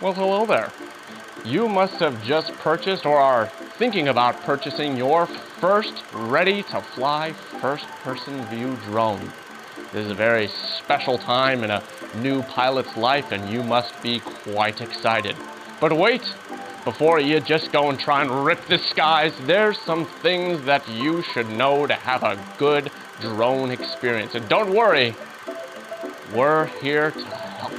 Well, hello there. You must have just purchased or are thinking about purchasing your first ready-to-fly first-person view drone. This is a very special time in a new pilot's life, and you must be quite excited. But wait, before you just go and try and rip the skies, there's some things that you should know to have a good drone experience. And don't worry, we're here to help.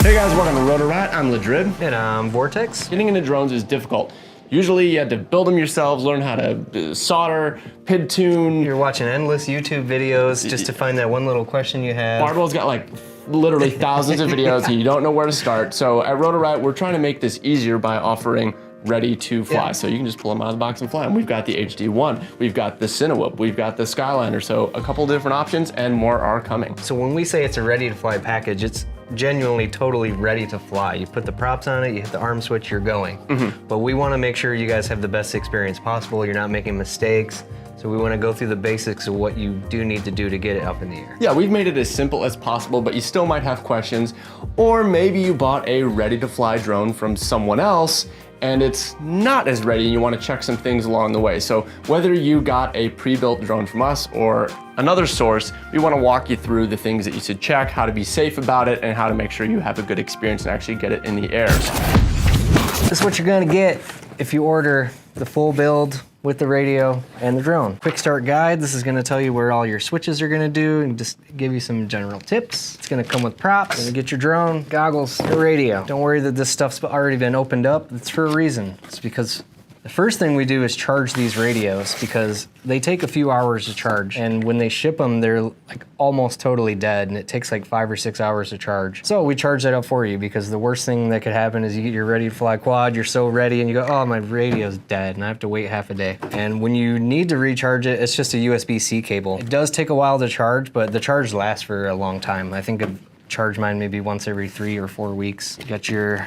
Hey guys, welcome to Rotor-Rat. I'm Ladrid. And I'm Vortex. Getting into drones is difficult. Usually you had to build them yourselves, learn how to solder, PID tune. You're watching endless YouTube videos just to find that one little question you have. Bardwell's got like literally thousands of videos and you don't know where to start. So at Rotor-Rat, we're trying to make this easier by offering ready to fly. Yeah. So you can just pull them out of the box and fly them. We've got the HD1, we've got the Cinewhoop, we've got the Skyliner. So a couple different options and more are coming. So when we say it's a ready to fly package, it's genuinely totally ready to fly. You put the props on it, you hit the arm switch, you're going. But we want to make sure you guys have the best experience possible. You're not making mistakes. So we want to go through the basics of what you do need to do to get it up in the air. Yeah, we've made it as simple as possible, but you still might have questions. Or maybe you bought a ready to fly drone from someone else and it's not as ready and you want to check some things along the way. So whether you got a pre-built drone from us or another source, we want to walk you through the things that you should check, how to be safe about it, and how to make sure you have a good experience and actually get it in the air. This is what you're gonna get if you order the full build with the radio and the drone. Quick start guide, this is gonna tell you where all your switches are gonna do and just give you some general tips. It's gonna come with props, you're gonna get your drone, goggles, the radio. Don't worry that this stuff's already been opened up, it's for a reason. It's because the first thing we do is charge these radios because they take a few hours to charge, and when they ship them, they're like almost totally dead, and it takes like 5 or 6 hours to charge. So we charge that up for you because the worst thing that could happen is you get your ready to fly quad, you're so ready, and you go, oh, my radio's dead, and I have to wait half a day. And when you need to recharge it, it's just a USB-C cable. It does take a while to charge, but the charge lasts for a long time. I think charge mine maybe once every 3 or 4 weeks. You got your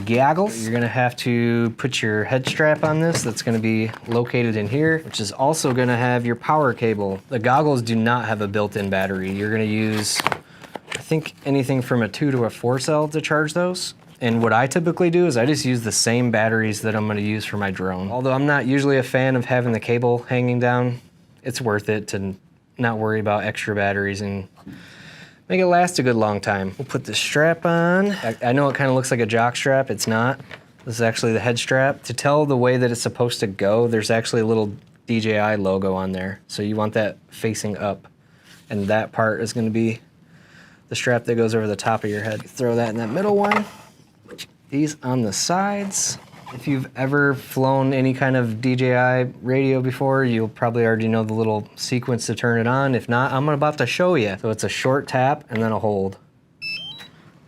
goggles. You're gonna have to put your head strap on this. That's gonna be located in here, which is also gonna have your power cable. The goggles do not have a built-in battery. You're gonna use, I think, anything from a 2 to a 4 cell to charge those. And what I typically do is I just use the same batteries that I'm gonna use for my drone. Although I'm not usually a fan of having the cable hanging down, it's worth it to not worry about extra batteries and make it last a good long time. We'll put this strap on. I know it kind of looks like a jock strap, it's not. This is actually the head strap. To tell the way that it's supposed to go, there's actually a little DJI logo on there. So you want that facing up. And that part is gonna be the strap that goes over the top of your head. Throw that in that middle one. These on the sides. If you've ever flown any kind of DJI radio before, you'll probably already know the little sequence to turn it on. If not, I'm about to show you. So it's a short tap and then a hold.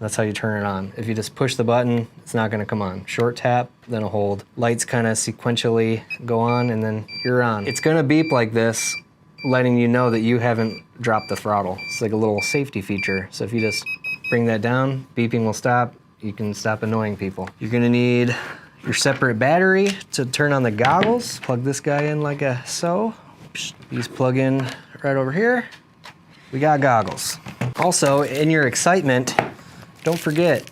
That's how you turn it on. If you just push the button, it's not gonna come on. Short tap, then a hold. Lights kind of sequentially go on and then you're on. It's gonna beep like this, letting you know that you haven't dropped the throttle. It's like a little safety feature. So if you just bring that down, beeping will stop. You can stop annoying people. You're gonna need your separate battery to turn on the goggles. Plug this guy in like so. These plug in right over here. We got goggles. Also, in your excitement, don't forget,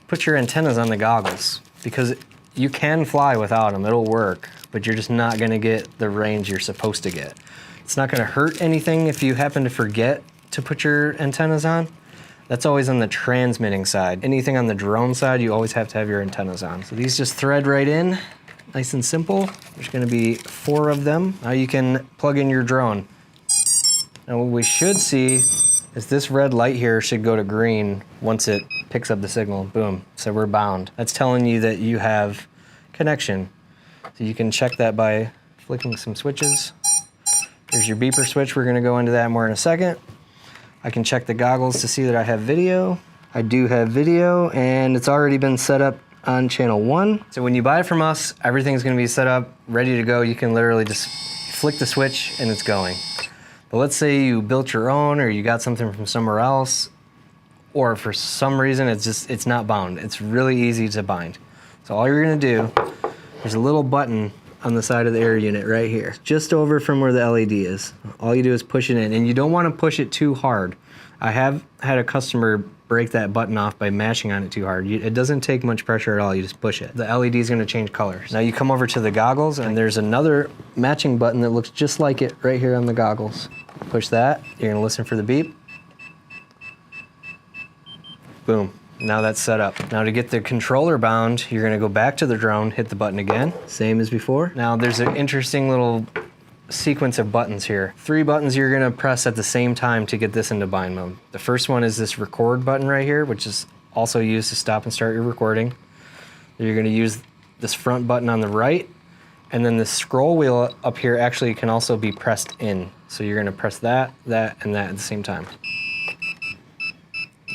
put your antennas on the goggles because you can fly without them, it'll work, but you're just not gonna get the range you're supposed to get. It's not gonna hurt anything if you happen to forget to put your antennas on. That's always on the transmitting side. Anything on the drone side, you always have to have your antennas on. So these just thread right in, nice and simple. There's gonna be 4 of them. Now you can plug in your drone. Now what we should see is this red light here should go to green once it picks up the signal, boom. So we're bound. That's telling you that you have connection. So you can check that by flicking some switches. There's your beeper switch. We're gonna go into that more in a second. I can check the goggles to see that I have video. I do have video, and it's already been set up on channel 1. So when you buy it from us, everything's gonna be set up, ready to go. You can literally just flick the switch and it's going. But let's say you built your own, or you got something from somewhere else, or for some reason it's not bound. It's really easy to bind. So all you're gonna do, there's a little button on the side of the air unit right here, just over from where the LED is. All you do is push it in, and you don't wanna push it too hard. I have had a customer break that button off by mashing on it too hard. It doesn't take much pressure at all, you just push it. The LED is gonna change colors. Now you come over to the goggles, and there's another matching button that looks just like it right here on the goggles. Push that, you're gonna listen for the beep. Boom, now that's set up. Now to get the controller bound, you're gonna go back to the drone, hit the button again, same as before. Now there's an interesting little sequence of buttons here. 3 buttons you're gonna press at the same time to get this into bind mode. The first one is this record button right here, which is also used to stop and start your recording. You're gonna use this front button on the right, and then the scroll wheel up here actually can also be pressed in. So you're gonna press that, and that at the same time.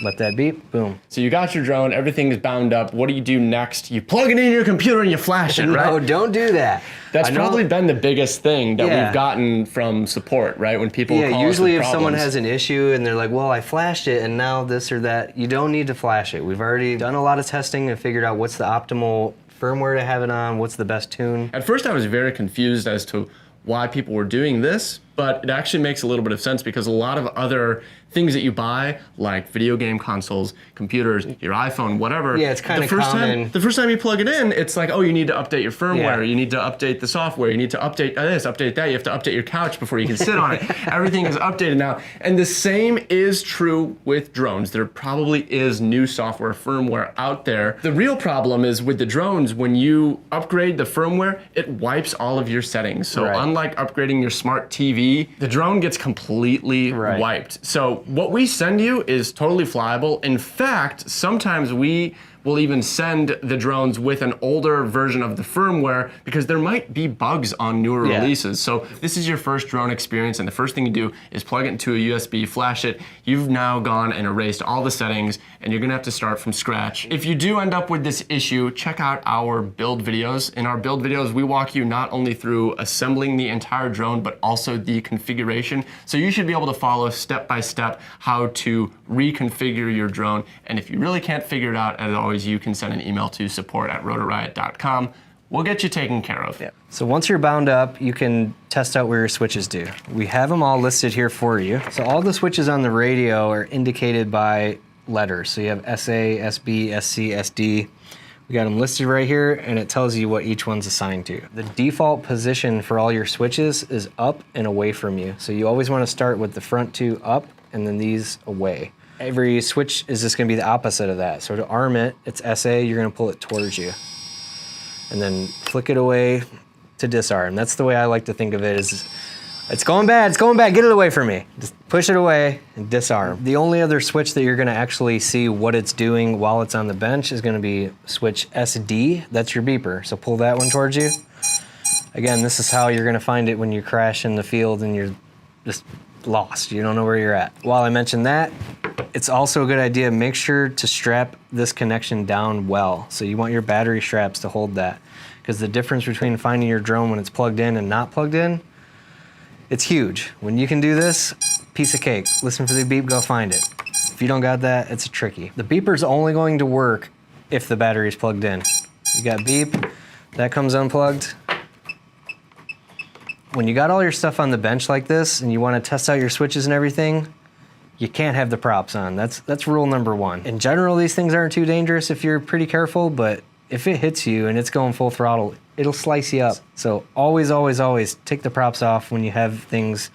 Let that beep, boom. So you got your drone, everything is bound up. What do you do next? You plug it in your computer and you flash it, right? No, don't do that. That's probably been the biggest thing that we've gotten from support, right? When people call us usually with if someone problems. has an issue and they're like, well, I flashed it and now this or that, you don't need to flash it. We've already done a lot of testing and figured out what's the optimal firmware to have it on, what's the best tune. At first I was very confused as to why people were doing this, but it actually makes a little bit of sense because a lot of other things that you buy, like video game consoles, computers, your iPhone, whatever. Yeah, it's kind of common. The first time you plug it in, it's like, oh, you need to update your firmware, Yeah. you need to update the software, you need to update this, update that, you have to update your couch before you can sit on it. Everything is updated now. And the same is true with drones. There probably is new software, firmware out there. The real problem is with the drones, when you upgrade the firmware, it wipes all of your settings. So unlike upgrading your smart TV, the drone gets completely wiped. So what we send you is totally flyable. In fact, sometimes we will even send the drones with an older version of the firmware because there might be bugs on newer releases. So if this is your first drone experience and the first thing you do is plug it into a USB, flash it, you've now gone and erased all the settings and you're gonna have to start from scratch. If you do end up with this issue, check out our build videos. In our build videos, we walk you not only through assembling the entire drone, but also the configuration. So you should be able to follow step by step how to reconfigure your drone. And if you really can't figure it out, as always, you can send an email to support@rotorriot.com. We'll get you taken care of. So once you're bound up, you can test out where your switches do. We have them all listed here for you. So all the switches on the radio are indicated by letters. So you have SA, SB, SC, SD. We got them listed right here, and it tells you what each one's assigned to. The default position for all your switches is up and away from you. So you always want to start with the front 2 up and then these away. Every switch is just gonna be the opposite of that. So to arm it, it's SA, you're gonna pull it towards you. And then flick it away to disarm. That's the way I like to think of it, is it's going bad, get it away from me. Just push it away and disarm. The only other switch that you're gonna actually see what it's doing while it's on the bench is gonna be switch SD, that's your beeper. So pull that one towards you. Again, this is how you're gonna find it when you crash in the field and you're just lost, you don't know where you're at. While I mentioned that, it's also a good idea, make sure to strap this connection down well. So you want your battery straps to hold that, because the difference between finding your drone when it's plugged in and not plugged in, it's huge. When you can do this, piece of cake. Listen for the beep, go find it. If you don't got that, it's tricky. The beeper's only going to work if the battery's plugged in. You got beep, that comes unplugged. When you got all your stuff on the bench like this and you want to test out your switches and everything, you can't have the props on. That's rule number 1. In general, these things aren't too dangerous if you're pretty careful, but if it hits you and it's going full throttle, it'll slice you up. So always, always, always take the props off when you have things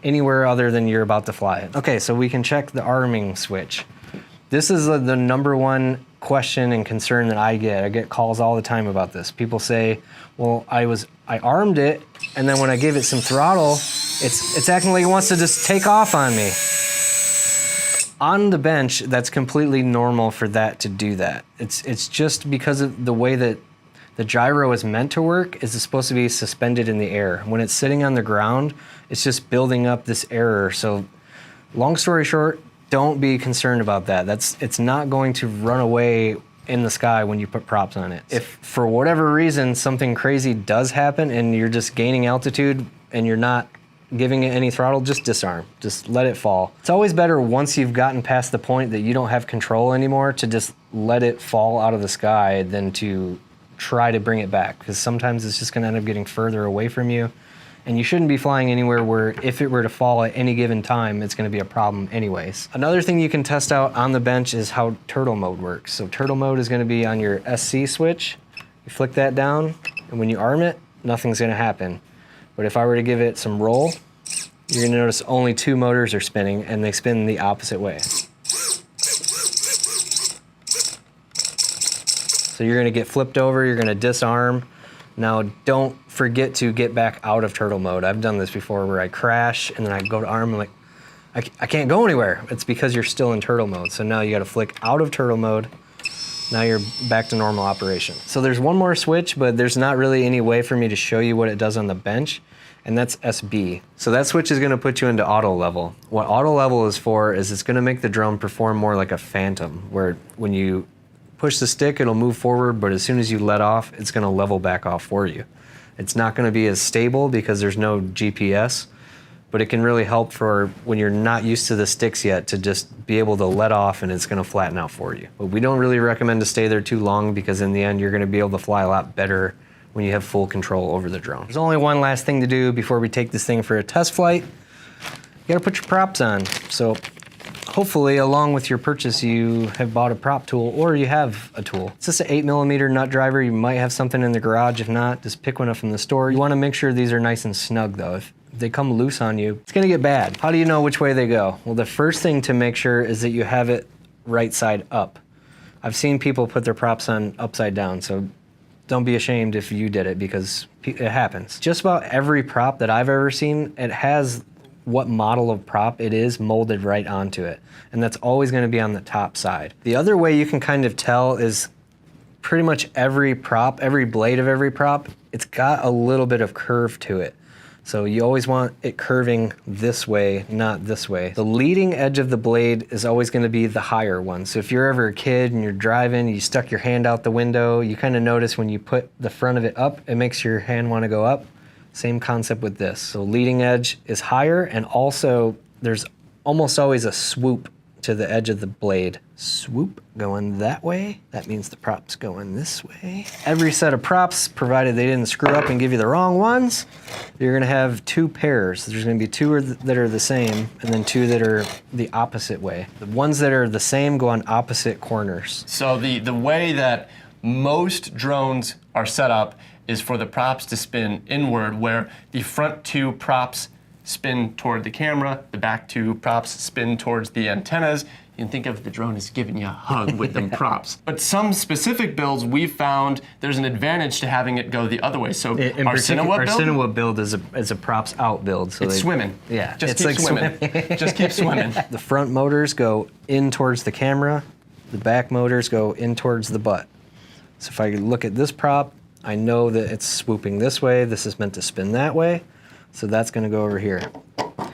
anywhere other than you're about to fly it. Okay, so we can check the arming switch. This is the number 1 question and concern that I get. I get calls all the time about this. People say, well, I armed it, and then when I gave it some throttle, it's acting like it wants to just take off on me. On the bench, that's completely normal for that to do that. It's just because of the way that the gyro is meant to work, is it's supposed to be suspended in the air. When it's sitting on the ground, it's just building up this error. So long story short, don't be concerned about that. It's not going to run away in the sky when you put props on it. If for whatever reason something crazy does happen and you're just gaining altitude and you're not giving it any throttle, just disarm. Just let it fall. It's always better once you've gotten past the point that you don't have control anymore to just let it fall out of the sky than to try to bring it back, because sometimes it's just gonna end up getting further away from you. And you shouldn't be flying anywhere where if it were to fall at any given time, it's gonna be a problem anyways. Another thing you can test out on the bench is how turtle mode works. So turtle mode is gonna be on your SC switch. You flick that down, and when you arm it, nothing's gonna happen. But if I were to give it some roll, you're gonna notice only 2 motors are spinning, and they spin the opposite way. So you're gonna get flipped over, you're gonna disarm. Now, don't forget to get back out of turtle mode. I've done this before where I crash and then I go to arm and I can't go anywhere. It's because you're still in turtle mode. So now you gotta flick out of turtle mode. Now you're back to normal operation. So there's one more switch, but there's not really any way for me to show you what it does on the bench, and that's SB. So that switch is gonna put you into auto level. What auto level is for is it's gonna make the drone perform more like a phantom, where when you push the stick, it'll move forward, but as soon as you let off, it's gonna level back off for you. It's not gonna be as stable because there's no GPS, but it can really help for when you're not used to the sticks yet to just be able to let off and it's gonna flatten out for you. But we don't really recommend to stay there too long because in the end, you're gonna be able to fly a lot better when you have full control over the drone. There's only one last thing to do before we take this thing for a test flight. You gotta put your props on. So hopefully, along with your purchase, you have bought a prop tool or you have a tool. It's just an 8mm nut driver. You might have something in the garage. If not, just pick one up from the store. You wanna make sure these are nice and snug though. If they come loose on you, it's gonna get bad. How do you know which way they go? Well, the first thing to make sure is that you have it right side up. I've seen people put their props on upside down, so don't be ashamed if you did it because it happens. Just about every prop that I've ever seen, it has what model of prop it is molded right onto it. And that's always gonna be on the top side. The other way you can kind of tell is pretty much every prop, every blade of every prop, it's got a little bit of curve to it. So you always want it curving this way, not this way. The leading edge of the blade is always gonna be the higher one. So if you're ever a kid and you're driving, you stuck your hand out the window, you kind of notice when you put the front of it up, it makes your hand wanna go up. Same concept with this. So leading edge is higher, and also there's almost always a swoop to the edge of the blade. Swoop going that way. That means the prop's going this way. Every set of props, provided they didn't screw up and give you the wrong ones, you're gonna have 2 pairs. There's gonna be 2 that are the same, and then 2 that are the opposite way. The ones that are the same go on opposite corners. So the way that most drones are set up is for the props to spin inward, where the front 2 props spin toward the camera, the back 2 props spin towards the antennas. You can think of the drone as giving you a hug with them props. But some specific builds, we've found there's an advantage to having it go the other way. So our Cinewa build is a props out build. So it's swimming. Yeah, just it's keep like swimming. Just keep swimming. The front motors go in towards the camera. The back motors go in towards the butt. So if I look at this prop, I know that it's swooping this way. This is meant to spin that way. So that's gonna go over here.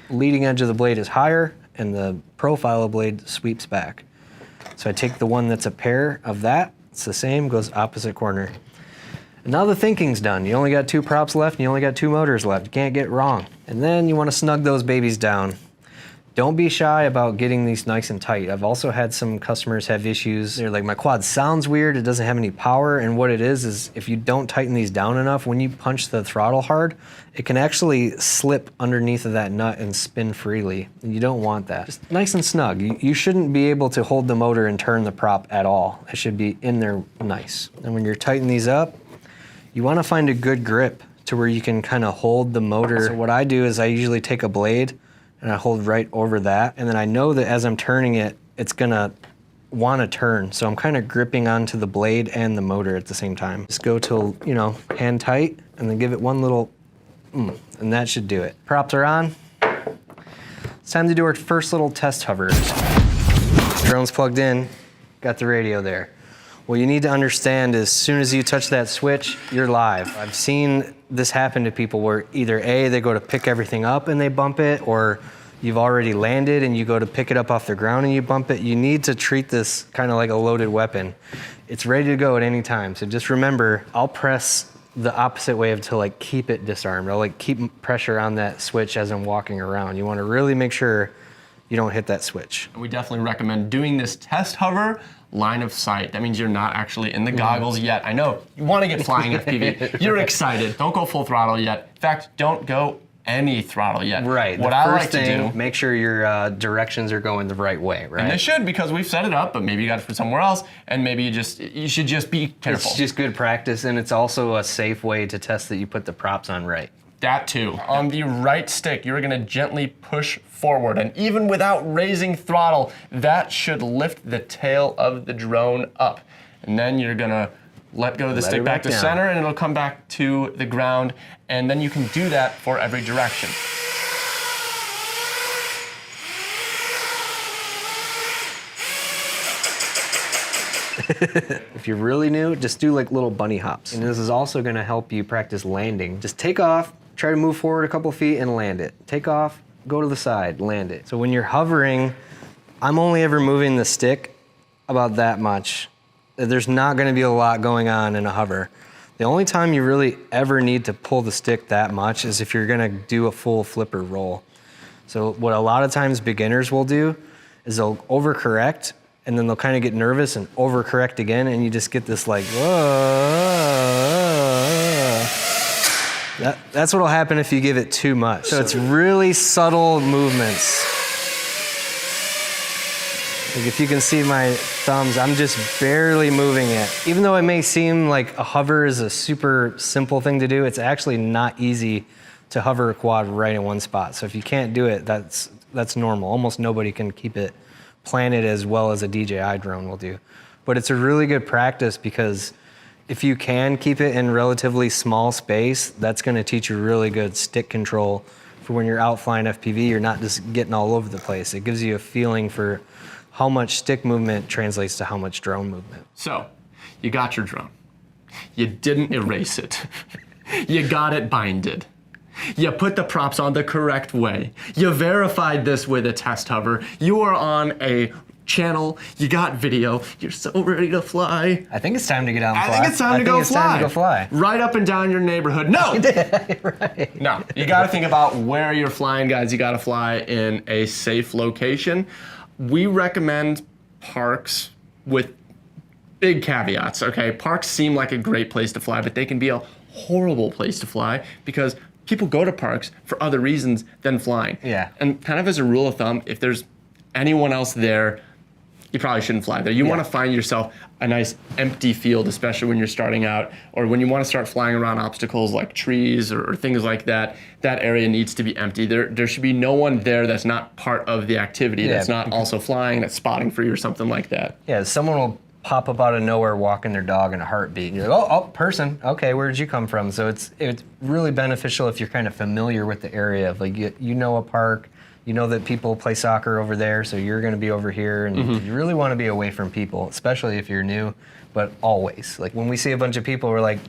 Leading edge of the blade is higher and the profile of the blade sweeps back. So I take the one that's a pair of that, it's the same, goes opposite corner. And now the thinking's done. You only got 2 props left and you only got 2 motors left. You can't get wrong. And then you wanna snug those babies down. Don't be shy about getting these nice and tight. I've also had some customers have issues. They're like, my quad sounds weird, it doesn't have any power, and what it is if you don't tighten these down enough, when you punch the throttle hard, it can actually slip underneath of that nut and spin freely. And you don't want that. Just nice and snug. You shouldn't be able to hold the motor and turn the prop at all. It should be in there nice. And when you're tightening these up, you wanna find a good grip to where you can kind of hold the motor. So what I do is I usually take a blade and I hold right over that. And then I know that as I'm turning it, it's gonna wanna turn. So I'm kind of gripping onto the blade and the motor at the same time. Just go till, hand tight, and then give it one little, and that should do it. Props are on. It's time to do our first little test hover. Drone's plugged in, got the radio there. What you need to understand is as soon as you touch that switch, you're live. I've seen this happen to people where either A, they go to pick everything up and they bump it, or you've already landed and you go to pick it up off the ground and you bump it, you need to treat this kind of like a loaded weapon. It's ready to go at any time. So just remember, I'll press the opposite way to like keep it disarmed. I'll like keep pressure on that switch as I'm walking around. You want to really make sure you don't hit that switch. We definitely recommend doing this test hover line of sight. That means you're not actually in the goggles yet. I know you want to get flying FPV. You're excited. Don't go full throttle yet. In fact, don't go any throttle yet. Right. What the I first like thing, to do, make sure your directions are going the right way, right? and they should, because we've set it up, but maybe you got it from somewhere else, and maybe you should just be careful. It's just good practice, and it's also a safe way to test that you put the props on right. That too. On the right stick, you're gonna gently push forward, and even without raising throttle, that should lift the tail of the drone up. And then you're gonna let go of the stick back to center, and it'll come back to the ground, and then you can do that for every direction. If you're really new, just do like little bunny hops. And this is also gonna help you practice landing. Just take off, try to move forward a couple feet and land it. Take off, go to the side, land it. So when you're hovering, I'm only ever moving the stick about that much. There's not gonna be a lot going on in a hover. The only time you really ever need to pull the stick that much is if you're gonna do a full flipper roll. So what a lot of times beginners will do is they'll overcorrect, and then they'll kind of get nervous and overcorrect again, and you just get this like, whoa. That's what'll happen if you give it too much. So it's really subtle movements. Like if you can see my thumbs, I'm just barely moving it. Even though it may seem like a hover is a super simple thing to do, it's actually not easy to hover a quad right in one spot. So if you can't do it, that's normal. Almost nobody can keep it planted as well as a DJI drone will do. But it's a really good practice, because if you can keep it in relatively small space, that's gonna teach you really good stick control for when you're out flying FPV. You're not just getting all over the place. It gives you a feeling for how much stick movement translates to how much drone movement. So, you got your drone. You didn't erase it. You got it binded. You put the props on the correct way. You verified this with a test hover. You are on a channel. You got video. You're so ready to fly. I think it's time to get out and fly. I think it's time to go fly. Time to go fly. Right up and down your neighborhood. No! Right. No, you gotta think about where you're flying, guys. You gotta fly in a safe location. We recommend parks with big caveats, okay? Parks seem like a great place to fly, but they can be a horrible place to fly because people go to parks for other reasons than flying. Yeah. And kind of as a rule of thumb, if there's anyone else there, you probably shouldn't fly there. You want to find yourself a nice empty field, especially when you're starting out, or when you want to start flying around obstacles like trees or things like that. That area needs to be empty. There should be no one there that's not part of the activity, that's not also flying, that's spotting for you or something like that. Yeah, someone will pop up out of nowhere walking their dog in a heartbeat, and you're like, oh, person, okay, where did you come from? So it's really beneficial if you're kind of familiar with the area, of like you know a park, you know that people play soccer over there, so you're gonna be over here, and you really wanna be away from people, especially if you're new, but always. Like when we see a bunch of people, we're like,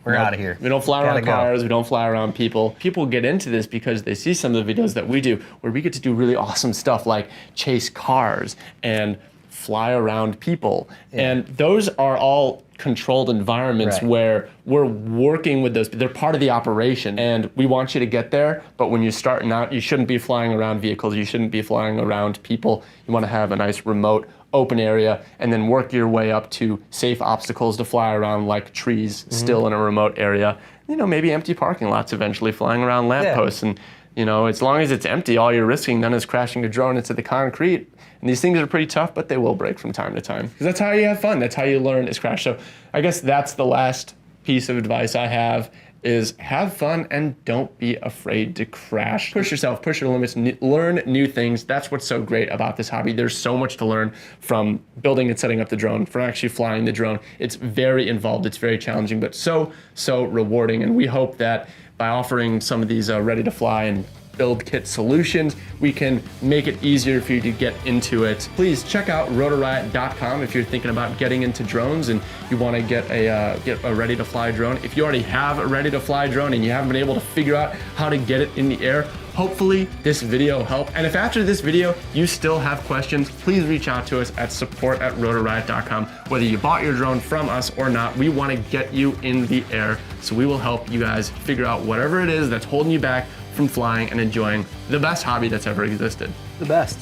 we're out of here. We don't fly around cars, we don't fly around people. People get into this because they see some of the videos that we do, where we get to do really awesome stuff like chase cars and fly around people. And those are all controlled environments where we're working with those. They're part of the operation, and we want you to get there. But when you're starting out, you shouldn't be flying around vehicles. You shouldn't be flying around people. You want to have a nice remote, open area, and then work your way up to safe obstacles to fly around, like trees still in a remote area. You know, maybe empty parking lots eventually, flying around lampposts. And you know, as long as it's empty, all you're risking then is crashing a drone into the concrete. And these things are pretty tough, but they will break from time to time. Because that's how you have fun. That's how you learn, is crash. So I guess that's the last piece of advice I have, is have fun and don't be afraid to crash. Push yourself, push your limits, learn new things. That's what's so great about this hobby. There's so much to learn from building and setting up the drone, from actually flying the drone. It's very involved, it's very challenging, but so rewarding. And we hope that by offering some of these ready to fly and build kit solutions, we can make it easier for you to get into it. Please check out rotoriot.com if you're thinking about getting into drones and you want to get a ready to fly drone. If you already have a ready to fly drone and you haven't been able to figure out how to get it in the air, Hopefully this video helped. And if after this video you still have questions, please reach out to us at support@rotorriot.com. Whether you bought your drone from us or not, we want to get you in the air. So we will help you guys figure out whatever it is that's holding you back from flying and enjoying the best hobby that's ever existed. The best.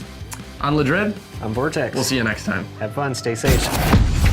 I'm Ladrid. I'm Vortex. We'll see you next time. Have fun, stay safe.